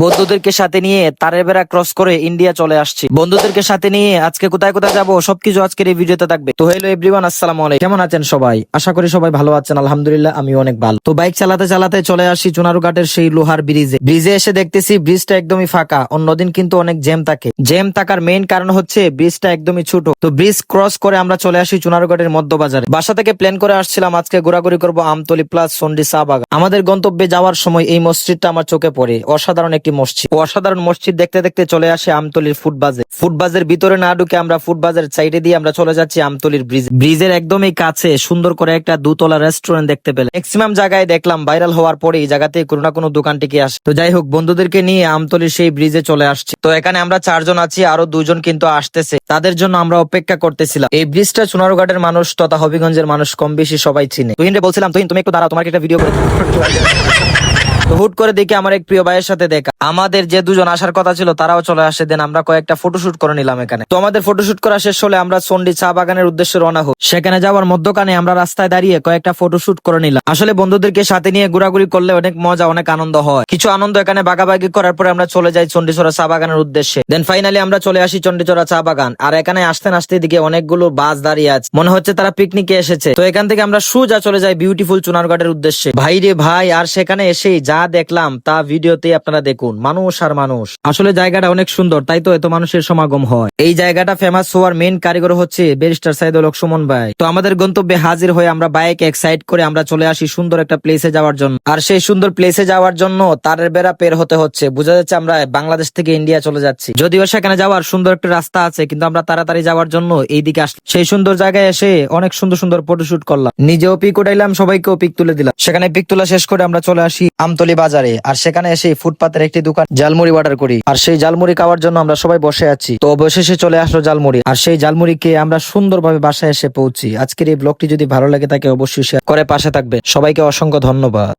বন্ধুদেরকে সাথে নিয়ে তারের বেড়া ক্রস করে ইন্ডিয়া চলে আসছি। বন্ধুদেরকে সাথে নিয়ে আজকে কোথায় কোথায় যাবো সবকিছু আজকের এই ভিডিওতে থাকবে। তো হ্যালো এভরিওয়ান, আসসালামু আলাইকুম। কেমন আছেন সবাই? আশা করি সবাই ভালো আছেন। আলহামদুলিল্লাহ আমি অনেক ভালো। তো বাইক চালাতে চালাতে চলে আসি চুনারুঘাটের সেই লোহার ব্রিজে এসে দেখতেছি ব্রিজটা একদমই ফাঁকা। অন্যদিন কিন্তু অনেক জ্যাম থাকে। জ্যাম থাকার মেইন কারণ হচ্ছে ব্রিজটা একদমই ছোট। তো ব্রিজ ক্রস করে আমরা চলে আসি চুনারুঘাটের মধ্যবাজারে। বাসা থেকে প্ল্যান করে আসছিলাম আজকে ঘোরাঘুরি করবো আমতলী প্লাস সন্ডি চা বাগান। আমাদের গন্তব্যে যাওয়ার সময় এই মসজিদটা আমার চোখে পড়ে। অসাধারণ একটি মসজিদ। অসাধারণ মসজিদ দেখতে দেখতে চলে আসে আমতলীর ফুটবাজের ভিতরে না ঢুকে আমরা ফুটবাজের সাইডে দিয়ে আমরা চলে যাচ্ছি আমতলীর ব্রিজের একদমই কাছে সুন্দর করে একটা দুতলা রেস্টুরেন্ট দেখতে পেলাম। ম্যাক্সিমাম জায়গায় দেখলাম ভাইরাল হওয়ার পরে এই জায়গাতে কোনো না কোনো দোকান টিকে আসে। তো যাই হোক, বন্ধুদেরকে নিয়ে আমতলীর সেই ব্রিজে চলে আসছে। তো এখানে আমরা 4 জন আছি, আরো 2 জন কিন্তু আসতেছে। তাদের জন্য আমরা অপেক্ষা করতেছিলাম। এই ব্রিজটা চুনারুঘাটের মানুষ তথা হবিগঞ্জের মানুষ কম বেশি সবাই চিনে। তুহিনরে বলছিলাম, তুহিন তুমি একটু দাঁড়াও, তোমাকে একটা ভিডিও করে তো হুট করে দেখি আমার এক প্রিয় ভাইয়ের সাথে দেখা। আমাদের যে 2 জন আসার কথা ছিল তারাও চলে আসে। দেন আমরা কয়েকটা ফটোশুট করে নিলাম এখানে। তো আমাদের ফটোশুট করা শেষ হলে আমরা সন্ডি চা বাগানের উদ্দেশ্যে রওনা হই। সেখানে যাওয়ার মধ্যখানে আমরা রাস্তায় দাঁড়িয়ে কয়েকটা ফটোশুট করে নিলাম। আসলে বন্ধুদেরকে সাথে নিয়ে ঘোরাঘুরি করলে অনেক মজা, অনেক আনন্দ হয়। কিছু আনন্দ এখানে ভাগাভাগি করার পরে আমরা চলে যাই চন্ডিচড়া চা বাগানের উদ্দেশ্যে। দেন ফাইনালি আমরা চলে আসি চন্ডিচড়া চা বাগান। আর এখানে আসতে আসতে দিকে অনেকগুলো বাস দাঁড়িয়ে আছে, মনে হচ্ছে তারা পিকনিকে এসেছে। তো এখান থেকে আমরা সোজা চলে যাই বিউটিফুল চুনারুঘাটের উদ্দেশ্যে। ভাই রে ভাই, আর সেখানে এসেই যা দেখলাম তা ভিডিওতে আপনারা দেখুন। মানুষ আর মানুষ। আসলে জায়গাটা অনেক সুন্দর, তাই তো এত মানুষের সমাগম হয়। এই জায়গাটা ফেমাস হওয়ার মেইন কারিগর হচ্ছে ব্যারিস্টার সাইদুল হক সুমন ভাই। তো আমাদের গন্তব্যে হাজির হয়ে আমরা বাইক এক সাইড করে আমরা চলে আসি সুন্দর একটা প্লেসে যাওয়ার জন্য। আর সেই সুন্দর প্লেসে যাওয়ার জন্য তারের বেড়া পের হতে হচ্ছে। বোঝা যাচ্ছে আমরা বাংলাদেশ থেকে ইন্ডিয়া চলে যাচ্ছি। যদিও সেখানে যাওয়ার সুন্দর একটা রাস্তা আছে, কিন্তু আমরা তাড়াতাড়ি যাওয়ার জন্য এইদিকে আসলাম। সেই সুন্দর জায়গায় এসে অনেক সুন্দর সুন্দর ফটোশুট করলাম। নিজেও পিক উঠাইলাম, সবাইকেও পিক তুলে দিলাম। সেখানে পিক তোলা শেষ করে আমরা চলে আসি আমতলী বাজারে। আর সেখানে এসে ফুটপাতের একটি দোকান জালমুড়ি অর্ডার করি। আর সেই জালমুড়ি খাওয়ার জন্য আমরা সবাই বসে আছি। তো অবশেষে চলে আসলো জালমুড়ি। আর সেই জালমুড়ি খেয়ে আমরা সুন্দরভাবে বাসায় এসে পৌঁছি। আজকের এই ব্লগটি যদি ভালো লাগে থাকে অবশ্যই শেয়ার করে পাশে থাকবে। সবাইকে অসংখ্য ধন্যবাদ।